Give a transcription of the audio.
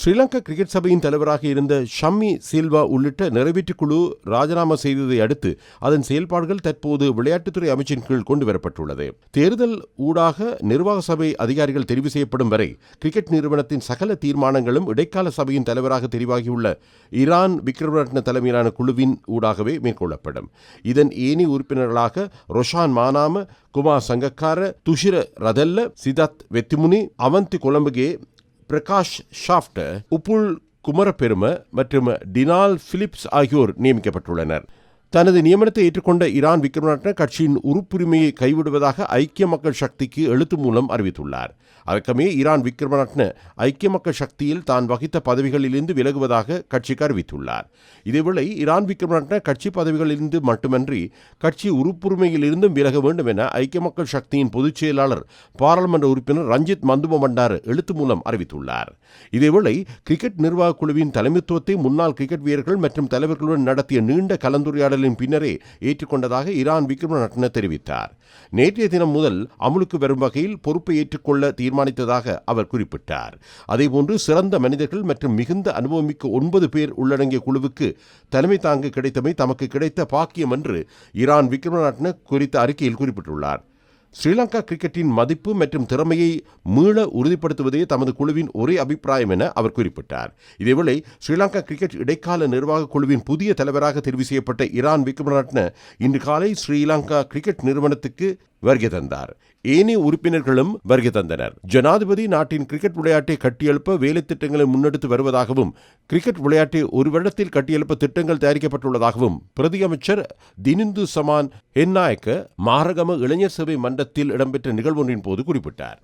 Sri Lanka cricket சபையின் தலைவராக இருந்த ஷம்மி சில்வா உள்ளிட்ட நிறைவேற்றுக் குழு ராஜினாமா செய்ததை அடுத்து அதன் செயல்பாடுகள் தற்போது விளையாட்டுத்துறை அமைச்சின் கீழ் கொண்டு வரப்பட்டுள்ளது. தேர்தல் ஊடாக நிர்வாக சபை அதிகாரிகள் தெரிவு செய்யப்படும் வரை கிரிக்கெட் நிறுவனத்தின் சகல தீர்மானங்களும் இடைக்கால சபையின் தலைவராக தெரிவாகியுள்ள இரான் விக்ரமரட்ன தலைமையிலான குழுவின் ஊடாகவே மேற்கொள்ளப்படும். இதன் ஏனி உறுப்பினர்களாக ரொஷான் மானாம, குமார் சங்கக்கார, துஷிர ரதல்ல, சிதாத் வெத்திமுனி, அவந்தி கொலம்புகே, பிரகாஷ் ஷாஃப்ட், உப்புல் குமரப்பெரும மற்றும் டினால் பிலிப்ஸ் ஆகியோர் நியமிக்கப்பட்டுள்ளனர். தனது நியமனத்தை ஏற்றுக்கொண்ட இரான் விக்ரமரட்ன கட்சியின் உறுப்புரிமையை கைவிடுவதாக ஐக்கிய மக்கள் சக்திக்கு எழுத்து மூலம் அறிவித்துள்ளார். அதற்கமே ஈரான் விக்ரமரட்ன ஐக்கிய மக்கள் சக்தியில் தான் வகித்த பதவிகளிலிருந்து விலகுவதாக கட்சிக்கு அறிவித்துள்ளார். இதேவேளை ஈரான் விக்ரமரட்ன கட்சி பதவிகளிலிருந்து மட்டுமன்றி கட்சி உறுப்புரிமையிலிருந்தும் விலக வேண்டும் என ஐக்கிய மக்கள் சக்தியின் பொதுச் செயலாளர் பாராளுமன்ற உறுப்பினர் ரஞ்சித் மந்தும பண்டார் எழுத்து மூலம் அறிவித்துள்ளார். இதேவேளை கிரிக்கெட் நிர்வாக குழுவின் தலைமைத்துவத்தை முன்னாள் கிரிக்கெட் வீரர்கள் மற்றும் தலைவர்களுடன் நடத்திய நீண்ட கலந்துரையாடலின் பின்னரே ஏற்றுக்கொண்டதாக ஈரான் விக்ரமரட்ன தெரிவித்தார். நேற்றைய தினம் முதல் அமுலுக்கு வரும் வகையில் பொறுப்பை ஏற்றுக்கொள்ள தீர்மானித்ததாக அவர் குறிப்பிட்டார். அதேபோன்று சிறந்த மனிதர்கள் மற்றும் மிகுந்த அனுபவமிக்க 9 பேர் உள்ளடங்கிய குழுவுக்கு தலைமை தாங்க கிடைத்தமை தமக்கு கிடைத்த பாக்கியம் என்று ஈரான் விக்ரமரட்ன குறித்த அறிக்கையில் குறிப்பிட்டுள்ளார். ஸ்ரீலங்கா கிரிக்கெட்டின் மதிப்பு மற்றும் திறமையை மீள உறுதிப்படுத்துவதே தமது குழுவின் ஒரே அபிப்பிராயம் என அவர் குறிப்பிட்டார். இதேவேளை ஸ்ரீலங்கா கிரிக்கெட் இடைக்கால நிர்வாக குழுவின் புதிய தலைவராக தெரிவு செய்யப்பட்ட ஈரான் விக்ரமரட்ன இன்று காலை ஸ்ரீலங்கா கிரிக்கெட் நிறுவனத்துக்கு வருகை தந்தார். ஏனைய உறுப்பினர்களும் வருகை தந்தனர். ஜனாதிபதி நாட்டின் கிரிக்கெட் விளையாட்டை கட்டியெழுப்ப வேலை திட்டங்களை முன்னெடுத்து வருவதாகவும் கிரிக்கெட் விளையாட்டை ஒரு வருடத்தில் கட்டியெழுப்ப திட்டங்கள் தயாரிக்கப்பட்டுள்ளதாகவும் பிரதி அமைச்சர் தினிந்து சமான் ஹென்னாயக்க மாரகம இளைஞர் சபை மன்றத்தில் இடம்பெற்ற நிகழ்வொன்றின் போது குறிப்பிட்டார்.